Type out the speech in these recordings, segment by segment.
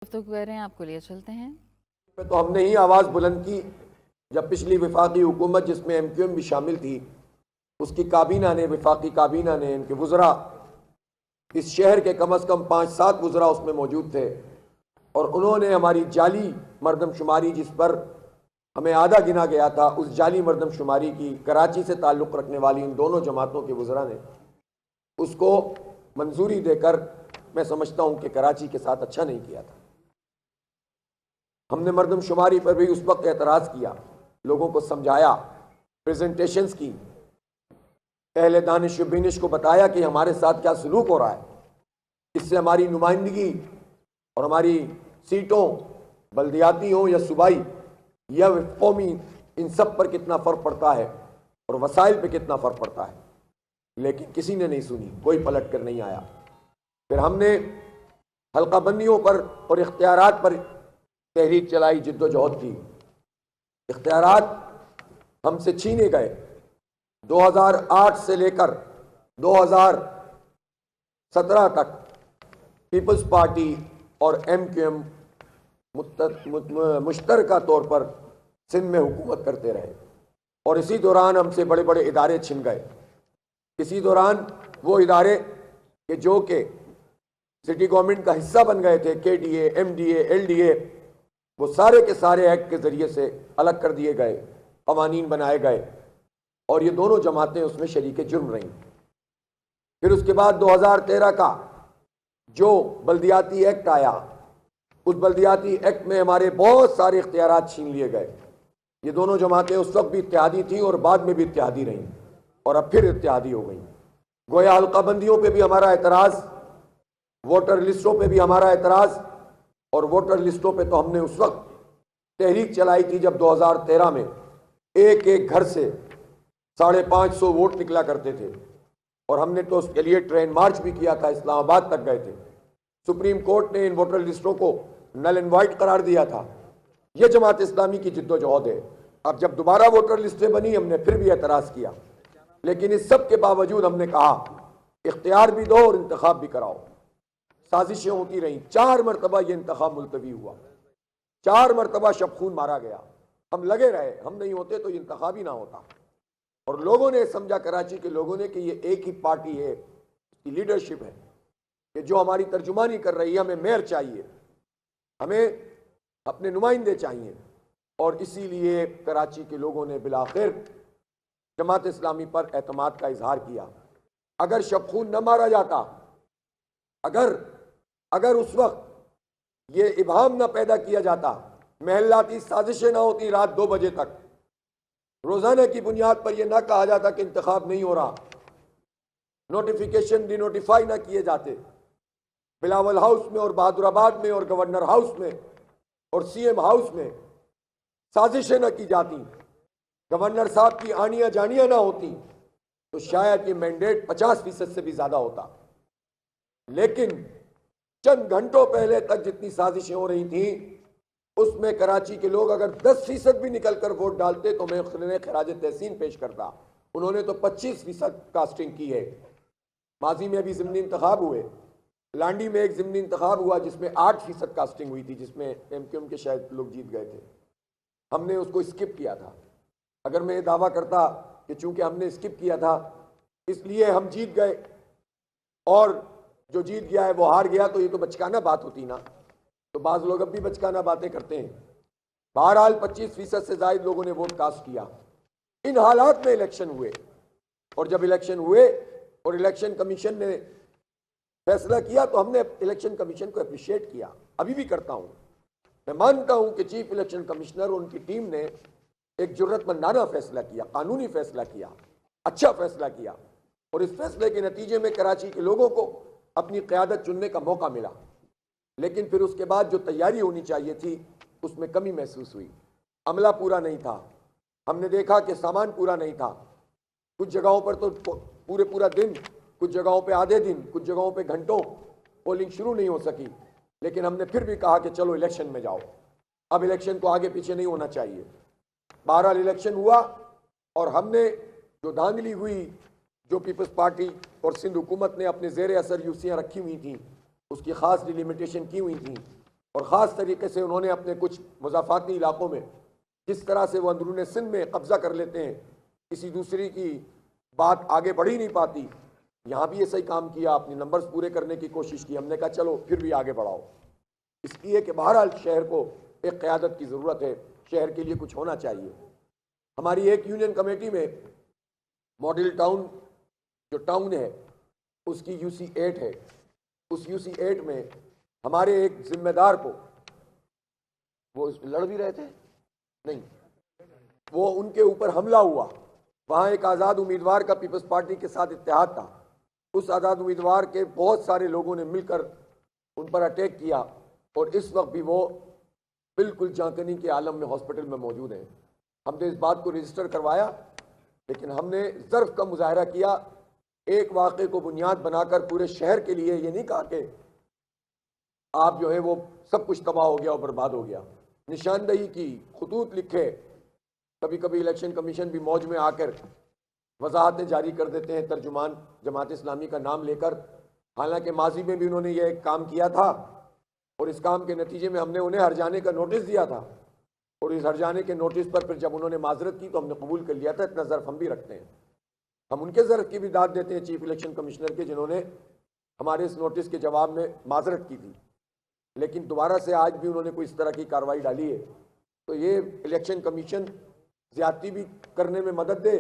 तो कह रहे हैं आपको लिए चलते हैं। तो हमने ही आवाज़ बुलंद की जब पिछली वफाकी हुकूमत जिसमें MQM भी शामिल थी, उसकी काबीना ने, वफाकी काबीना ने, इनके वज़रा, इस शहर के कम अज़ कम 5-7 वज़रा उसमें मौजूद थे और उन्होंने हमारी जाली मरदमशुमारी, जिस पर हमें आधा गिना गया था, उस जाली मरदमशुमारी की कराची से ताल्लुक़ रखने वाली इन दोनों जमातों के वज़रा ने उसको मंजूरी देकर, मैं समझता हूँ कि कराची के साथ अच्छा नहीं किया था। हमने मरदमशुमारी पर भी उस वक्त एतराज़ किया, लोगों को समझाया, प्रेजेंटेशंस की, अहले दानिश बिनिश को बताया कि हमारे साथ क्या सलूक हो रहा है, इससे हमारी नुमाइंदगी और हमारी सीटों, बल्दियाती हों या सूबाई या कौमी, इन सब पर कितना फ़र्क पड़ता है और वसाइल पर कितना फ़र्क पड़ता है। लेकिन किसी ने नहीं सुनी, कोई पलट कर नहीं आया। फिर हमने हल्का बंदियों पर और इख्तियारात पर तहरीक चलाई, जिद्दोजहद की। इख्तियारात हमसे छीने गए। 2008 से लेकर 2017 तक पीपल्स पार्टी और MQM मुश्तरका तौर पर सिंध में हुकूमत करते रहे और इसी दौरान हमसे बड़े बड़े इदारे छिन गए। इसी दौरान वो इदारे के जो कि सिटी गवर्नमेंट का हिस्सा बन गए थे, KDA, MDA, LDA, वो सारे के सारे एक्ट के ज़रिए से अलग कर दिए गए, कवानीन बनाए गए और ये दोनों जमातें उसमें शरीक जुर्म रहीं। फिर उसके बाद 2013 का जो बल्दियाती एक्ट आया, उस बल्दियाती एक्ट में हमारे बहुत सारे इख्तियारात छीन लिए गए। ये दोनों जमातें उस वक्त भी इत्तेहादी थीं और बाद में भी इत्तेहादी रहीं और अब फिर इत्तेहादी हो गई। गोया हल्काबंदियों पे भी हमारा एतराज़, वोटर लिस्टों पे भी हमारा एतराज़, और वोटर लिस्टों पे तो हमने उस वक्त तहरीक चलाई थी जब 2013 में एक एक घर से 550 वोट निकला करते थे और हमने तो उसके लिए ट्रेन मार्च भी किया था, इस्लामाबाद तक गए थे। सुप्रीम कोर्ट ने इन वोटर लिस्टों को नल एंड वाइट करार दिया था। यह जमात इस्लामी की जिद्दोजहद है। अब जब दोबारा वोटर लिस्टें बनी, हमने फिर भी एतराज़ किया, लेकिन इस सब के बावजूद हमने कहा इख्तियार भी दो और इंतखाब भी कराओ। साजिशें होती रहीं, 4 मरतबा ये इंतखाब मुलतवी हुआ, 4 मरतबा शबखून मारा गया। हम लगे रहे, हम नहीं होते तो इंतखाब ही ना होता। और लोगों ने समझा, कराची के लोगों ने, कि ये एक ही पार्टी है, इसकी लीडरशिप है कि जो हमारी तर्जुमानी कर रही है। हमें मेयर चाहिए, हमें अपने नुमाइंदे चाहिए और इसीलिए कराची के लोगों ने बिलाखिर जमात इस्लामी पर एतमाद का इजहार किया। अगर शबखून न मारा जाता, अगर उस वक्त ये इबाहम न पैदा किया जाता, महल्लाती साजिशें ना होती रात 2 बजे तक, रोजाना की बुनियाद पर यह ना कहा जाता कि इंतखाब नहीं हो रहा, नोटिफिकेशन डिनोटिफाई ना किए जाते, बिलावल हाउस में और बहादुराबाद में और गवर्नर हाउस में और CM हाउस में साजिशें न की जाती, गवर्नर साहब की आनिया जानियां ना होती, तो शायद ये मैंडेट 50% से भी ज्यादा होता। लेकिन चंद घंटों पहले तक जितनी साजिशें हो रही थी, उसमें कराची के लोग अगर 10% भी निकलकर वोट डालते तो मैं उन्हें खराज तहसीन पेश करता। उन्होंने तो 25% कास्टिंग की है। माजी में अभी ज़िमनी इंतखाब हुए, लांडी में एक ज़िमनी इंतखाब हुआ जिसमें 8% कास्टिंग हुई थी, जिसमें MQM के शायद लोग जीत गए थे। हमने उसको स्किप किया था। अगर मैं ये दावा करता कि चूंकि हमने स्किप किया था इसलिए हम जीत गए और जो जीत गया है वो हार गया, तो ये तो बचकाना बात होती ना। तो बाज़ लोग अब भी बचकाना बातें करते हैं। बहरहाल 25% से ज़ायद लोगों ने वोट कास्ट किया। इन हालात में इलेक्शन हुए और जब इलेक्शन हुए और इलेक्शन कमीशन ने फैसला किया तो हमने इलेक्शन कमीशन को अप्रिशिएट किया, अभी भी करता हूं। मैं मानता हूं कि चीफ इलेक्शन कमिश्नर और उनकी टीम ने एक जुर्रतमंदाना फैसला किया, कानूनी फैसला किया, अच्छा फैसला किया और इस फैसले के नतीजे में कराची के लोगों को अपनी क़यादत चुनने का मौका मिला। लेकिन फिर उसके बाद जो तैयारी होनी चाहिए थी उसमें कमी महसूस हुई। अमला पूरा नहीं था, हमने देखा कि सामान पूरा नहीं था। कुछ जगहों पर तो पूरा दिन, कुछ जगहों पे आधे दिन, कुछ जगहों पे घंटों पोलिंग शुरू नहीं हो सकी। लेकिन हमने फिर भी कहा कि चलो इलेक्शन में जाओ, अब इलेक्शन को आगे पीछे नहीं होना चाहिए। बहरहाल इलेक्शन हुआ और हमने जो धांधली हुई, जो पीपल्स पार्टी और सिंध हुकूमत ने अपने ज़ेर असर यूसियाँ रखी हुई थी, उसकी ख़ास डिलिमिटेशन की हुई थी, और ख़ास तरीके से उन्होंने अपने कुछ मुज़ाफ़ाती इलाक़ों में जिस तरह से वो अंदरूनी सिंध में कब्ज़ा कर लेते हैं, किसी दूसरी की बात आगे बढ़ ही नहीं पाती। यहाँ भी ये सही काम किया, अपने नंबर्स पूरे करने की कोशिश की। हमने कहा चलो फिर भी आगे बढ़ाओ, इसलिए कि बहरहाल शहर को एक क़यादत की ज़रूरत है, शहर के लिए कुछ होना चाहिए। हमारी एक यूनियन कमेटी में मॉडल टाउन जो टाउन है उसकी UC8 है, उस UC8 में हमारे एक जिम्मेदार को, वो लड़ भी रहे थे नहीं, वो उनके ऊपर हमला हुआ। वहाँ एक आज़ाद उम्मीदवार का पीपल्स पार्टी के साथ इत्तेहाद था। उस आज़ाद उम्मीदवार के बहुत सारे लोगों ने मिलकर उन पर अटैक किया और इस वक्त भी वो बिल्कुल जांकनी के आलम में हॉस्पिटल में मौजूद हैं। हमने इस बात को रजिस्टर करवाया, लेकिन हमने ज़र्फ़ का मुजाहरा किया, एक वाक़े को बुनियाद बनाकर पूरे शहर के लिए। ये नहीं कहा कि आप जो है वो सब कुछ तबाह हो गया और बर्बाद हो गया। निशानदही की, खतूत लिखे, कभी कभी इलेक्शन कमीशन भी मौज में आकर वजाहतें जारी कर देते हैं तर्जुमान जमात इस्लामी का नाम लेकर। हालांकि माजी में भी उन्होंने ये काम किया था और इस काम के नतीजे में हमने उन्हें हरजाने का नोटिस दिया था और इस हरजाने के नोटिस पर फिर जब उन्होंने माजरत की तो हमने कबूल कर लिया था। इतना ज़र्फ़ हम भी रखते हैं, हम उनके ज़र्फ़ की भी दाद देते हैं चीफ इलेक्शन कमिश्नर के, जिन्होंने हमारे इस नोटिस के जवाब में माजरत की थी। लेकिन दोबारा से आज भी उन्होंने कोई इस तरह की कार्रवाई डाली है तो ये इलेक्शन कमीशन ज़्यादती भी करने में मदद दे,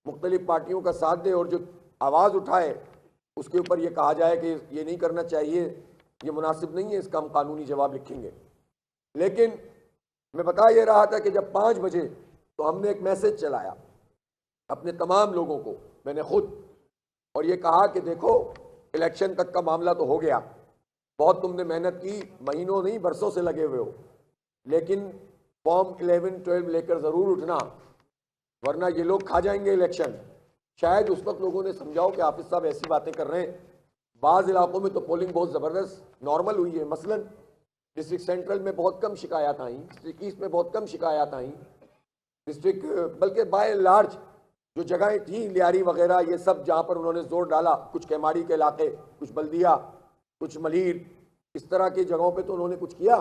मुख्तलिफ पार्टियों का साथ दे और जो आवाज़ उठाए उसके ऊपर ये कहा जाए कि ये नहीं करना चाहिए, ये मुनासिब नहीं है, इसका हम कानूनी जवाब लिखेंगे। लेकिन मैं बता ये रहा था कि जब 5 बजे तो हमने एक मैसेज चलाया अपने तमाम लोगों को, मैंने खुद, और ये कहा कि देखो इलेक्शन तक का मामला तो हो गया, बहुत तुमने मेहनत की, महीनों नहीं बरसों से लगे हुए हो, लेकिन फॉर्म 11-12 लेकर ज़रूर उठना, वरना ये लोग खा जाएंगे इलेक्शन। शायद उस वक्त लोगों ने समझाओ कि हाफिज़ साहब ऐसी बातें कर रहे हैं। बाज़ इलाकों में तो पोलिंग बहुत ज़बरदस्त नॉर्मल हुई है। मसलन डिस्ट्रिक्ट सेंट्रल में बहुत कम शिकायत आई, डिस्ट्रिक्ट ईस्ट में बहुत कम शिकायत आई, डिस्ट्रिक्ट बल्कि बाय लार्ज जो जगहें थी लियारी वगैरह, ये सब जहाँ पर उन्होंने जोर डाला, कुछ कैमाड़ी के इलाके, कुछ बल्दिया, कुछ मलीर, इस तरह की जगहों पे तो उन्होंने कुछ किया।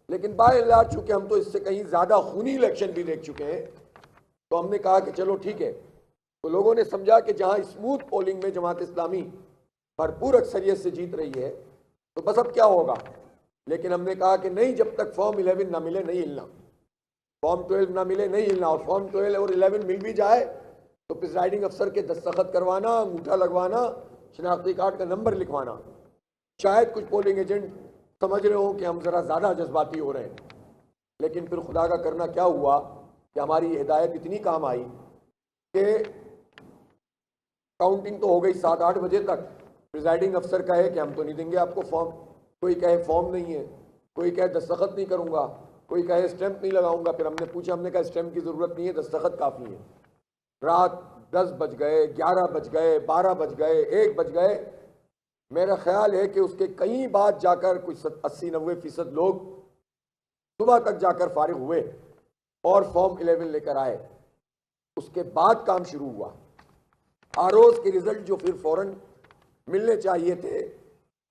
लेकिन बाय लार्ज चूँकि हम तो इससे कहीं ज़्यादा खूनी इलेक्शन भी देख चुके हैं, तो हमने कहा कि चलो ठीक है। तो लोगों ने समझा कि जहाँ स्मूथ पोलिंग में जमात इस्लामी भरपूर अक्सरियत से जीत रही है तो बस अब क्या होगा। लेकिन हमने कहा कि नहीं, जब तक फॉर्म 11 ना मिले नहीं हिलना, फॉर्म 12 ना मिले नहीं हिलना, और फॉर्म 12 और 11 मिल भी जाए तो प्रिजाइडिंग अफसर के दस्तखत करवाना, अंगूठा लगवाना, शनाख्ती कार्ड का नंबर लिखवाना। शायद कुछ पोलिंग एजेंट समझ रहे हो कि हम ज़रा ज़्यादा जज्बाती हो रहे हैं, लेकिन फिर खुदा का करना क्या हुआ कि हमारी हिदायत इतनी काम आई कि काउंटिंग तो हो गई 7-8 बजे तक। प्रिजाइडिंग अफसर कहे कि हम तो नहीं देंगे आपको फॉर्म, कोई कहे फॉर्म नहीं है, कोई कहे दस्तखत नहीं करूँगा, कोई कहे स्टैंप नहीं लगाऊंगा। फिर हमने पूछा, हमने कहा स्टैंप की ज़रूरत नहीं है, दस्तखत काफ़ी है। रात 10 बज गए, 11 बज गए, 12 बज गए, 1 बज गए। मेरा ख्याल है कि उसके कई बाद जाकर कुछ 80-90% लोग सुबह तक जाकर फारिग हुए और फॉर्म 11 लेकर आए। उसके बाद काम शुरू हुआ। आरओज़ के रिजल्ट जो फिर फौरन मिलने चाहिए थे,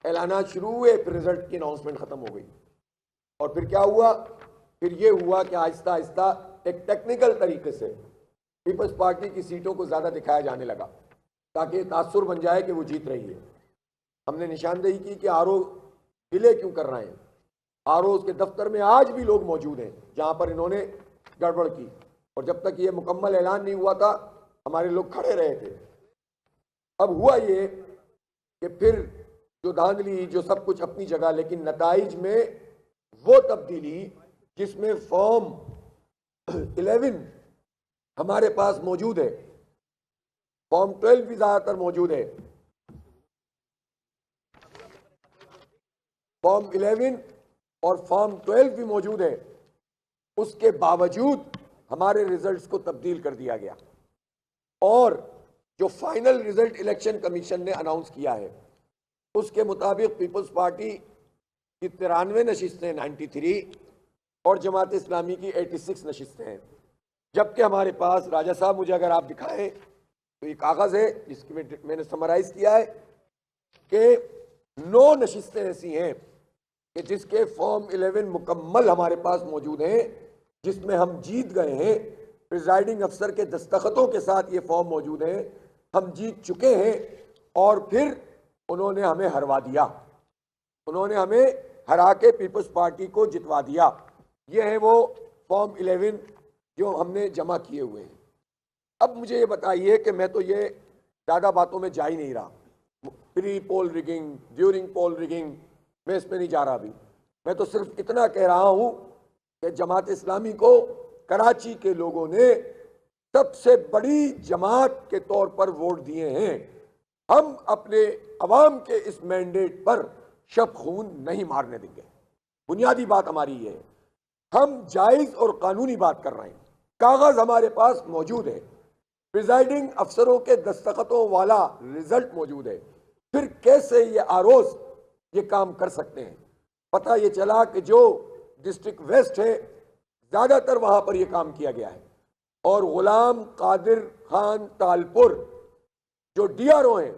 ऐलानात शुरू हुए, फिर रिजल्ट की अनाउंसमेंट ख़त्म हो गई। और फिर क्या हुआ, फिर ये हुआ कि आहिस्ता आहिस्ता एक टेक्निकल तरीके से पीपल्स पार्टी की सीटों को ज़्यादा दिखाया जाने लगा ताकि तासुर बन जाए कि वो जीत रही है। हमने निशानदेही की कि आरओ डिले क्यों कर रहे हैं। आरओज़ के दफ्तर में आज भी लोग मौजूद हैं जहाँ पर इन्होंने गड़बड़ की, और जब तक ये मुकम्मल ऐलान नहीं हुआ था हमारे लोग खड़े रहे थे। अब हुआ ये कि फिर जो धांधली, जो सब कुछ अपनी जगह, लेकिन नताइज में वो तब्दीली जिसमें फॉर्म 11 हमारे पास मौजूद है, फॉर्म 12 भी ज़्यादातर मौजूद है, फॉर्म 11 और फॉर्म 12 भी मौजूद है, उसके बावजूद हमारे रिजल्ट्स को तब्दील कर दिया गया। और जो फाइनल रिजल्ट इलेक्शन कमीशन ने अनाउंस किया है उसके मुताबिक पीपल्स पार्टी की 93 नशिस्तें 93 और जमात इस्लामी की 86 नशिस्तें हैं। जबकि हमारे पास, राजा साहब मुझे अगर आप दिखाएं तो ये कागज़ है जिसकी मैंने समराइज़ किया है कि 9 नशिस्तें ऐसी हैं कि जिसके फॉर्म 11 मुकम्मल हमारे पास मौजूद हैं, जिसमें हम जीत गए हैं, प्रिजाइडिंग अफसर के दस्तखतों के साथ ये फॉर्म मौजूद हैं, हम जीत चुके हैं और फिर उन्होंने हमें हरवा दिया, उन्होंने हमें हरा के पीपल्स पार्टी को जितवा दिया। ये है वो फॉर्म 11 जो हमने जमा किए हुए हैं। अब मुझे ये बताइए कि मैं तो ये ज़्यादा बातों में जा ही नहीं रहा, pre poll rigging, during poll rigging, मैं इसमें नहीं जा रहा अभी। मैं तो सिर्फ इतना कह रहा हूँ कि जमात इस्लामी को कराची के लोगों ने सबसे बड़ी जमात के तौर पर वोट दिए हैं। हम अपने अवाम के इस मैंडेट पर शब खून नहीं मारने देंगे। बुनियादी बात हमारी ये है, हम जायज़ और कानूनी बात कर रहे हैं, कागज़ हमारे पास मौजूद है, प्रिजाइडिंग अफसरों के दस्तखतों वाला रिजल्ट मौजूद है। फिर कैसे ये आरोज ये काम कर सकते हैं? पता ये चला कि जो डिस्ट्रिक्ट वेस्ट है, ज़्यादातर वहाँ पर यह काम किया गया है और गुलाम कादिर खान तालपुर जो DRO हैं,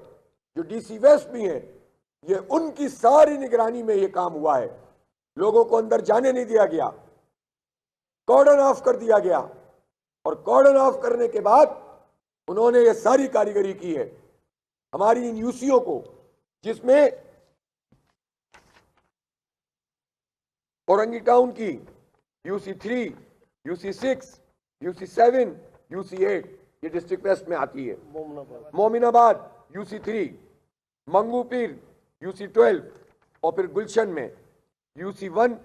जो DC वेस्ट भी हैं, ये उनकी सारी निगरानी में ये काम हुआ है। लोगों को अंदर जाने नहीं दिया गया, कॉर्डन ऑफ कर दिया गया और कॉर्डन ऑफ करने के बाद उन्होंने ये सारी कारीगरी की है। हमारी इन यूसीओ को, जिसमें औरंगी टाउन की UC3, UC6, UC7, UC8 ये डिस्ट्रिक्ट वेस्ट में आती है, मोमिनाबाद UC3, मंगूपीर UC12 और फिर गुलशन में UC1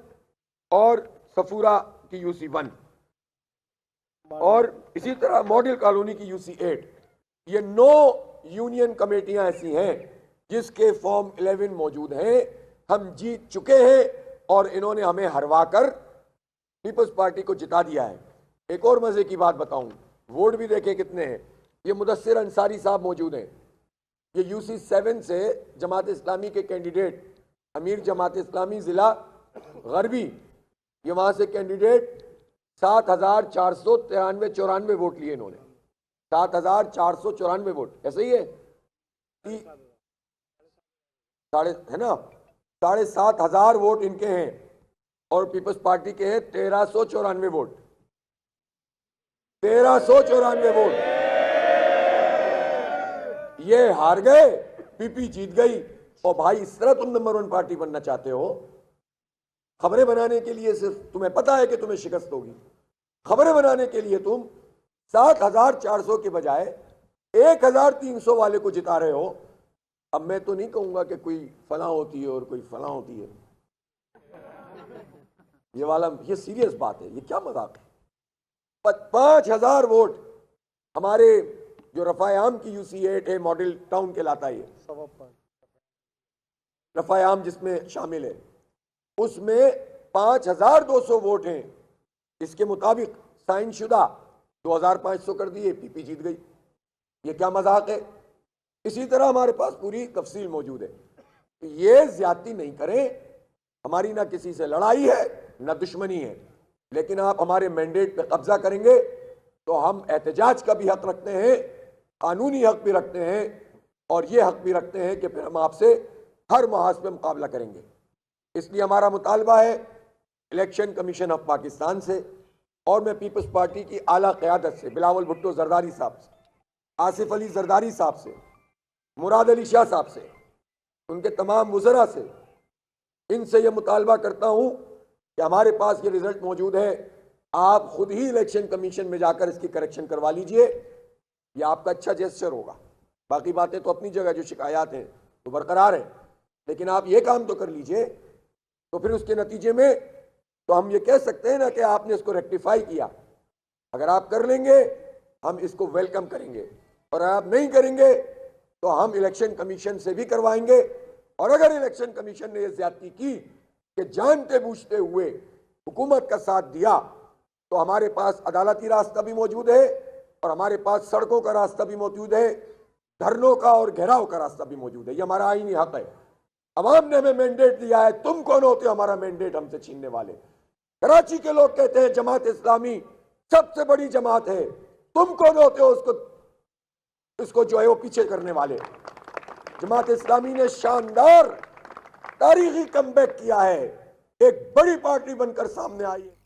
और सफूरा की UC1 और इसी तरह मॉडल कॉलोनी की UC8। ये 9 यूनियन कमेटियां ऐसी हैं जिसके फॉर्म 11 मौजूद हैं। हम जीत चुके हैं और इन्होंने हमें हरवा कर पीपल्स पार्टी को जिता दिया है। एक और मजे की बात बताऊं, वोट भी देखें कितने हैं। ये मुदस्सिर अंसारी साहब मौजूद हैं, ये UC7 से जमात इस्लामी के कैंडिडेट, अमीर जमात इस्लामी ज़िला गरबी, ये वहाँ से कैंडिडेट 7,494 वोट लिए इन्होंने, 7,494 वोट, ऐसे ही है साढ़े, है ना, 7,500 वोट इनके हैं और पीपल्स पार्टी के हैं 1,394 वोट, 1,394 वोट। ये हार गए, PP जीत गई। और भाई इस तरह तुम नंबर 1 पार्टी बनना चाहते हो? खबरें बनाने के लिए सिर्फ तुम्हें पता है कि तुम्हें शिकस्त होगी, खबरें बनाने के लिए तुम 7,400 के बजाय 1,300 वाले को जिता रहे हो। अब मैं तो नहीं कहूंगा कि कोई फला होती है और कोई फला होती है, ये वाला, ये सीरियस बात है, ये क्या मजाक है। 5,000 वोट हमारे जो रफ़ायाम की UC8 है, मॉडल टाउन कहलाता है, ये रफ़ायाम जिसमें शामिल है, उसमें 5,200 वोट हैं। इसके मुताबिक साइन शुदा 2,500 कर दिए, PP जीत गई। ये क्या मजाक है? इसी तरह हमारे पास पूरी तफसील मौजूद है। ये ज्यादती नहीं करें, हमारी ना किसी से लड़ाई है ना दुश्मनी है, लेकिन आप हमारे मैंडेट पे कब्जा करेंगे तो हम एहतजाज का भी हक रखते हैं, कानूनी हक भी रखते हैं और ये हक भी रखते हैं कि फिर हम आपसे हर महाज पे मुकाबला करेंगे। इसलिए हमारा मुतालबा है इलेक्शन कमीशन ऑफ पाकिस्तान से और मैं पीपल्स पार्टी की आला क़यादत से, बिलावल भुट्टो जरदारी साहब से, आसिफ अली जरदारी साहब से, मुराद अली शाह साहब से, उनके तमाम वज़रा से, इनसे यह मुतालबा करता हूँ कि हमारे पास ये रिज़ल्ट मौजूद है, आप खुद ही इलेक्शन कमीशन में जाकर इसकी करेक्शन करवा लीजिए। ये आपका अच्छा जेस्चर होगा। बाकी बातें तो अपनी जगह, जो शिकायत हैं तो बरकरार हैं, लेकिन आप ये काम तो कर लीजिए, तो फिर उसके नतीजे में तो हम ये कह सकते हैं ना कि आपने इसको रेक्टिफाई किया। अगर आप कर लेंगे हम इसको वेलकम करेंगे, और आप नहीं करेंगे तो हम इलेक्शन कमीशन से भी करवाएंगे। और अगर इलेक्शन कमीशन ने यह ज्यादती की कि जानते बूझते हुए हुकूमत का साथ दिया, तो हमारे पास अदालती रास्ता भी मौजूद है और हमारे पास सड़कों का रास्ता भी मौजूद है, धरनों का और घेराव का रास्ता भी मौजूद है। ये हमारा आईनी हक है। अवाम ने हमें मैंडेट दिया है, तुम कौन होते हो हमारा मैंडेट हमसे छीनने वाले? कराची के लोग कहते हैं जमात इस्लामी सबसे बड़ी जमात है, तुम कौन होते हो उसको जो है वो पीछे करने वाले? जमात इस्लामी ने शानदार तारीखी कमबैक किया है, एक बड़ी पार्टी बनकर सामने आई है।